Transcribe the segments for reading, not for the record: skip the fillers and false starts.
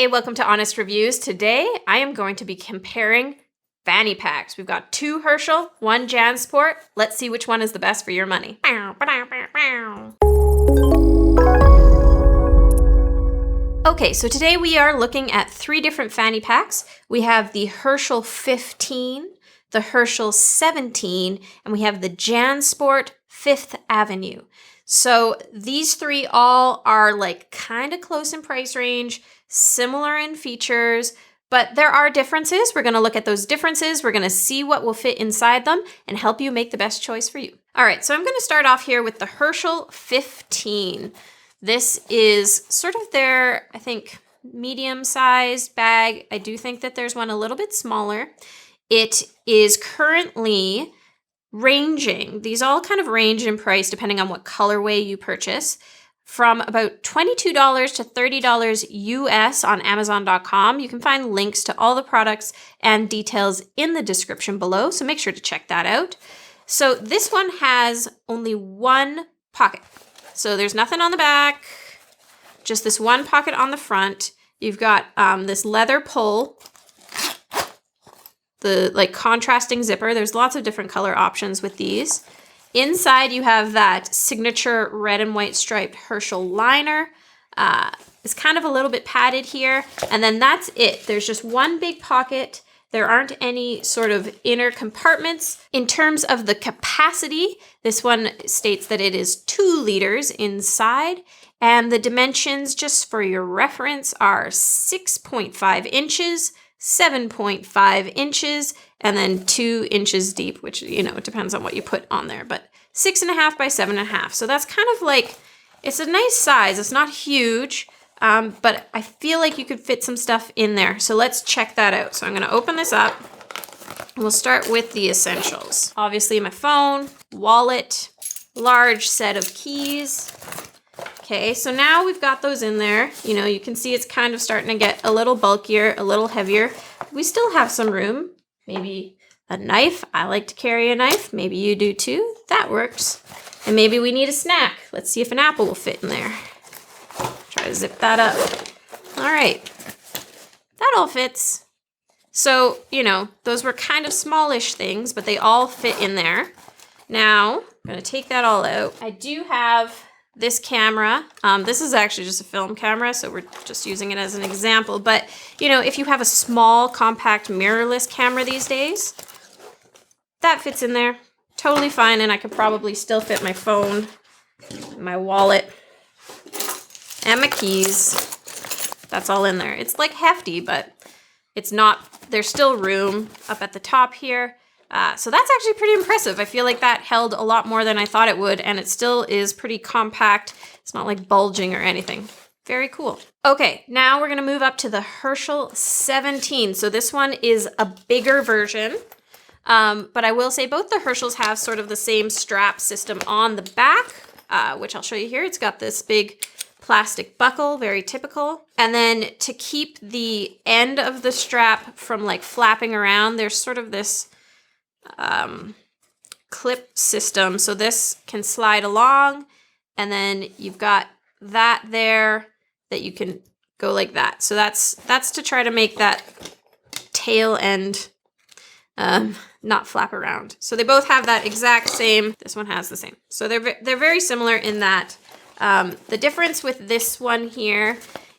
Hey, welcome to Honest Reviews. Today, I am going to be comparing fanny packs. We've got two Herschel, one JanSport. Let's see which one is the best for your money. Okay, so today we are looking at three different fanny packs. We have the Herschel 15, the Herschel 17, and we have the JanSport 5th Avenue. So these three all are like kind of close in price range, similar in features, but there are differences. We're going to look at those differences. We're going to see what will fit inside them and help you make the best choice for you. All right, so I'm going to start off here with the Herschel 15. This is sort of their, I think, medium-sized bag. I do think that there's one a little bit smaller. It is currently ranging. These all kind of range in price depending on what colorway you purchase, from about $22 to $30 US on Amazon.com. You can find links to all the products and details in the description below, so make sure to check that out. So this one has only one pocket. So there's nothing on the back, just this one pocket on the front. You've got this leather pull, the like contrasting zipper. There's lots of different color options with these. Inside you have that signature red and white striped Herschel liner. It's kind of a little bit padded here, and then that's it. There's just one big pocket. There aren't any sort of inner compartments. In terms of the capacity, this one states that it is 2 liters inside, and the dimensions, just for your reference, are 6.5 inches, 7.5 inches, and then 2 inches deep, which, you know, it depends on what you put on there, but 6.5 by 7.5. So that's kind of like, it's a nice size. It's not huge, but I feel like you could fit some stuff in there. So let's check that out. So I'm going to open this up, and we'll start with the essentials. Obviously my phone, wallet, large set of keys. Okay, so now we've got those in there. You know, you can see it's kind of starting to get a little bulkier, a little heavier. We still have some room. Maybe a knife. I like to carry a knife. Maybe you do too. That works. And maybe we need a snack. Let's see if an apple will fit in there. Try to zip that up. All right. That all fits. So, you know, those were kind of smallish things, but they all fit in there. Now, I'm going to take that all out. I do have this camera. This is actually just a film camera, so we're just using it as an example. But, you know, if you have a small, compact, mirrorless camera these days, that fits in there totally fine, and I could probably still fit my phone, my wallet, and my keys. That's all in there. It's like hefty, but it's not, there's still room up at the top here. So that's actually pretty impressive. I feel like that held a lot more than I thought it would, and it still is pretty compact. It's not like bulging or anything. Very cool. Okay, now we're gonna move up to the Herschel 17. So this one is a bigger version, but I will say both the Herschels have sort of the same strap system on the back, which I'll show you here. It's got this big plastic buckle, very typical. And then to keep the end of the strap from like flapping around, there's sort of this clip system. So this can slide along, and then you've got that there that you can go like that. So that's to try to make that tail end not flap around. So they both have that exact same. This one has the same. So they're very similar in that. The difference with this one here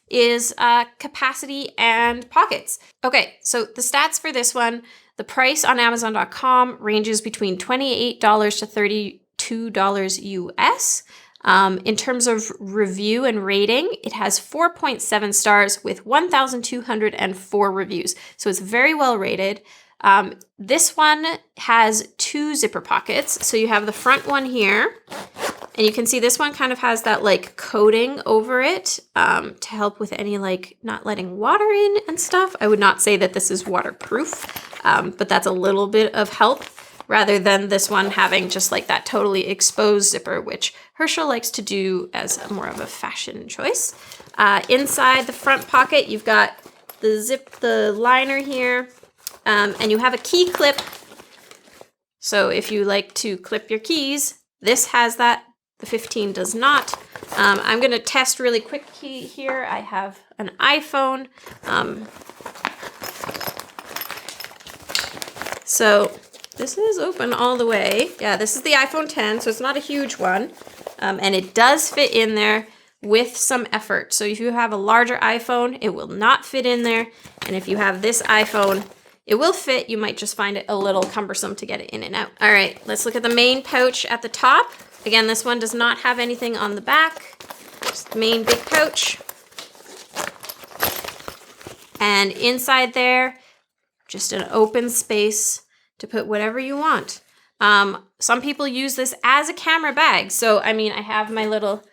is capacity and pockets. Okay, so the stats for this one. The price on Amazon.com ranges between $28 to $32 US. In terms of review and rating, it has 4.7 stars with 1,204 reviews. So it's very well rated. This one has 2 zipper pockets. So you have the front one here, and you can see this one kind of has that like coating over it to help with any like not letting water in and stuff. I would not say that this is waterproof. But that's a little bit of help rather than this one having just like that totally exposed zipper, which Herschel likes to do as more of a fashion choice. Inside the front pocket, you've got the liner here, and you have a key clip. So if you like to clip your keys, this has that. The 15 does not. I'm going to test really quick here. I have an iPhone. So this is open all the way. Yeah, this is the iPhone 10, so it's not a huge one. And it does fit in there with some effort. So if you have a larger iPhone, it will not fit in there. And if you have this iPhone, it will fit. You might just find it a little cumbersome to get it in and out. All right, let's look at the main pouch at the top. Again, this one does not have anything on the back. Just the main big pouch. And inside there, just an open space to put whatever you want. Some people use this as a camera bag. So, I mean, I have my little,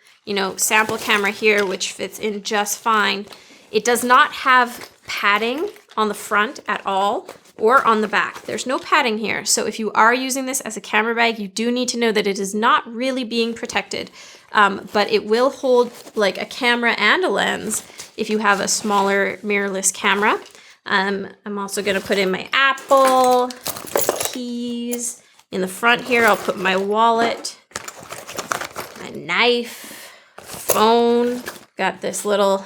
sample camera here, which fits in just fine. It does not have padding on the front at all or on the back. There's no padding here. So if you are using this as a camera bag, you do need to know that it is not really being protected, but it will hold like a camera and a lens if you have a smaller mirrorless camera. I'm also going to put in my Apple, keys. In the front here, I'll put my wallet, my knife, phone. Got this little,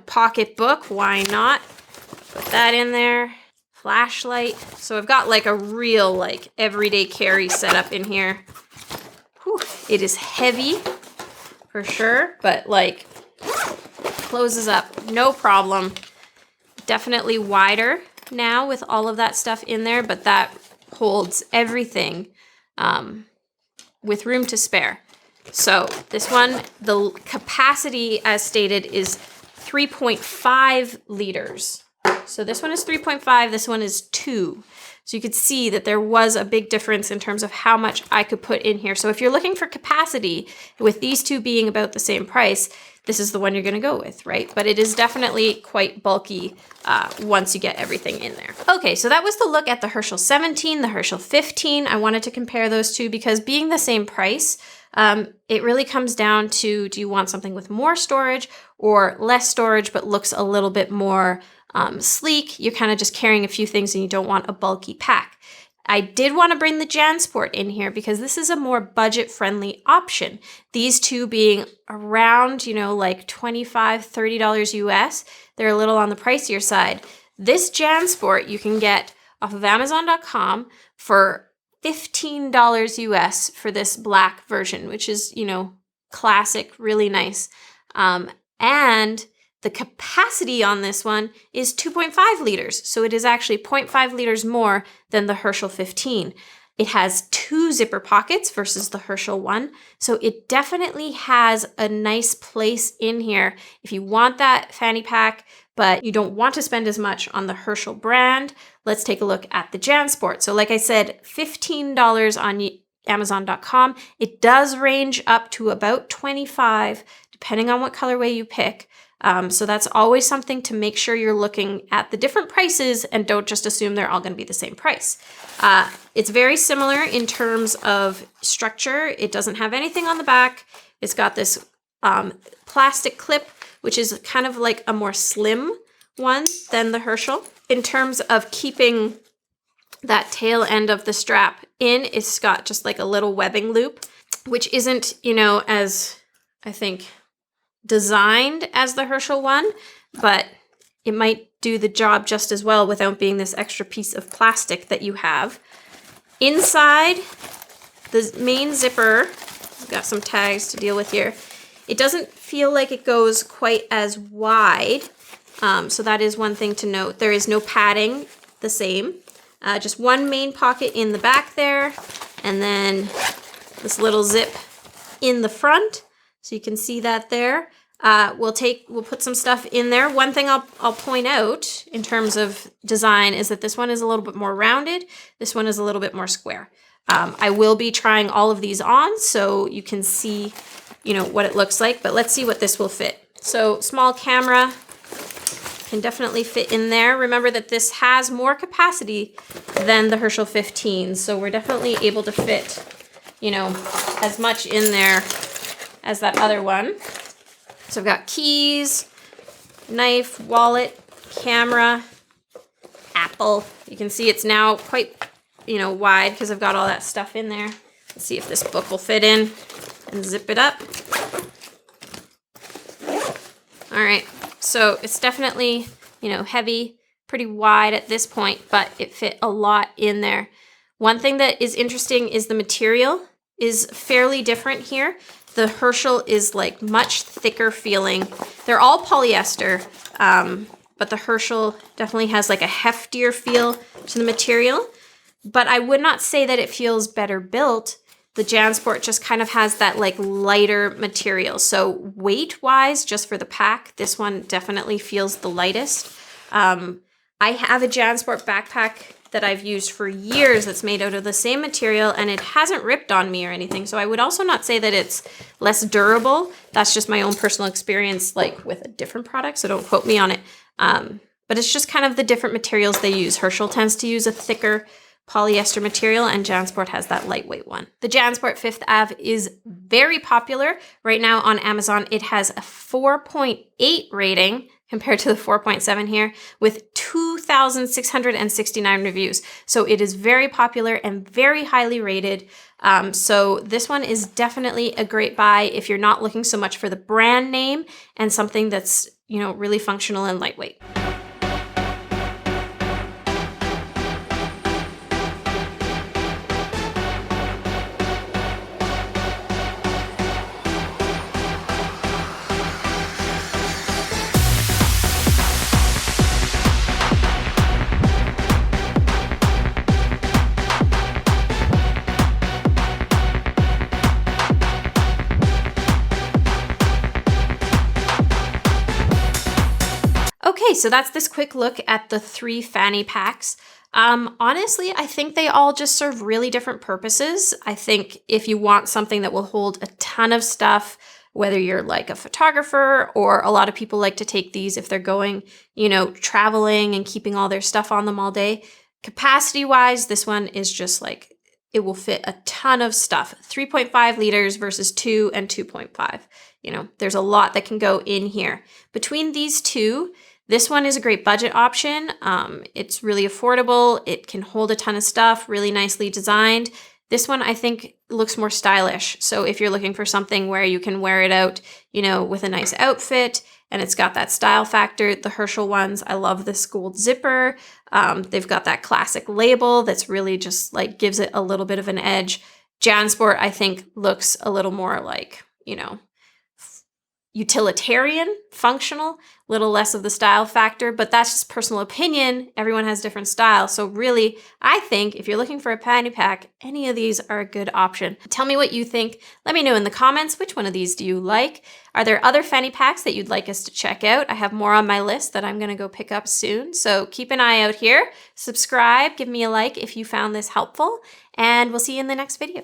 pocket book. Why not? Put that in there. Flashlight. So I've got like a real like everyday carry setup in here. Whew. It is heavy for sure, but like closes up, no problem. Definitely wider now with all of that stuff in there, but that holds everything with room to spare. So this one, the capacity as stated is 3.5 liters. So this one is 3.5, this one is 2. So you could see that there was a big difference in terms of how much I could put in here. So if you're looking for capacity, with these two being about the same price, this is the one you're going to go with, right? But it is definitely quite bulky once you get everything in there. Okay, so that was the look at the Herschel 17, the Herschel 15. I wanted to compare those two because being the same price, it really comes down to, do you want something with more storage or less storage but looks a little bit more sleek? You're kind of just carrying a few things and you don't want a bulky pack. I did want to bring the JanSport in here because this is a more budget-friendly option. These two being around, like $25, $30 US. They're a little on the pricier side. This JanSport you can get off of Amazon.com for $15 US for this black version, which is, classic, really nice. And the capacity on this one is 2.5 liters. So it is actually 0.5 liters more than the Herschel 15. It has 2 zipper pockets versus the Herschel 1. So it definitely has a nice place in here. If you want that fanny pack, but you don't want to spend as much on the Herschel brand, let's take a look at the JanSport. So like I said, $15 on Amazon.com. It does range up to about $25, depending on what colorway you pick. So that's always something to make sure you're looking at the different prices and don't just assume they're all going to be the same price. It's very similar in terms of structure. It doesn't have anything on the back. It's got this plastic clip, which is kind of like a more slim one than the Herschel. In terms of keeping that tail end of the strap in, it's got just like a little webbing loop, which isn't, as I think designed as the Herschel one, but it might do the job just as well without being this extra piece of plastic that you have. Inside the main zipper, I've got some tags to deal with here. It doesn't feel like it goes quite as wide, so that is one thing to note. There is no padding, the same. Just one main pocket in the back there, and then this little zip in the front. So you can see that there. We'll put some stuff in there. One thing I'll point out in terms of design is that this one is a little bit more rounded. This one is a little bit more square. I will be trying all of these on so you can see, what it looks like, but let's see what this will fit. So small camera can definitely fit in there. Remember that this has more capacity than the Herschel 15. So we're definitely able to fit, as much in there as that other one. So I've got keys, knife, wallet, camera, Apple. You can see it's now quite, wide because I've got all that stuff in there. Let's see if this book will fit in and zip it up. All right, so it's definitely, you know, heavy, pretty wide at this point, but it fit a lot in there. One thing that is interesting is the material is fairly different here. The Herschel is like much thicker feeling. They're all polyester, but the Herschel definitely has like a heftier feel to the material. But I would not say that it feels better built. The JanSport just kind of has that like lighter material. So weight-wise, just for the pack, this one definitely feels the lightest. I have a JanSport backpack that I've used for years that's made out of the same material, and it hasn't ripped on me or anything. So I would also not say that it's less durable. That's just my own personal experience, like with a different product, so don't quote me on it. But it's just kind of the different materials they use. Herschel tends to use a thicker polyester material, and JanSport has that lightweight one. The JanSport 5th Ave is very popular. Right now on Amazon, it has a 4.8 rating compared to the 4.7 here, with 2,669 reviews. So it is very popular and very highly rated. So this one is definitely a great buy if you're not looking so much for the brand name and something that's, you know, really functional and lightweight. Okay, so that's this quick look at the 3 fanny packs. Honestly, I think they all just serve really different purposes. I think if you want something that will hold a ton of stuff, whether you're like a photographer, or a lot of people like to take these if they're going, you know, traveling and keeping all their stuff on them all day. Capacity-wise, this one is just like, it will fit a ton of stuff. 3.5 liters versus 2 and 2.5. You know, there's a lot that can go in here. Between these two, this one is a great budget option. It's really affordable. It can hold a ton of stuff, really nicely designed. This one, I think, looks more stylish. So if you're looking for something where you can wear it out, you know, with a nice outfit, and it's got that style factor, the Herschel ones, I love this gold zipper. They've got that classic label that's really just like gives it a little bit of an edge. JanSport, I think, looks a little more like, you know, utilitarian, functional, little less of the style factor, but that's just personal opinion. Everyone has different style. So really, I think if you're looking for a fanny pack, any of these are a good option. Tell me what you think. Let me know in the comments, which one of these do you like? Are there other fanny packs that you'd like us to check out? I have more on my list that I'm going to go pick up soon. So keep an eye out here. Subscribe, give me a like if you found this helpful, and we'll see you in the next video.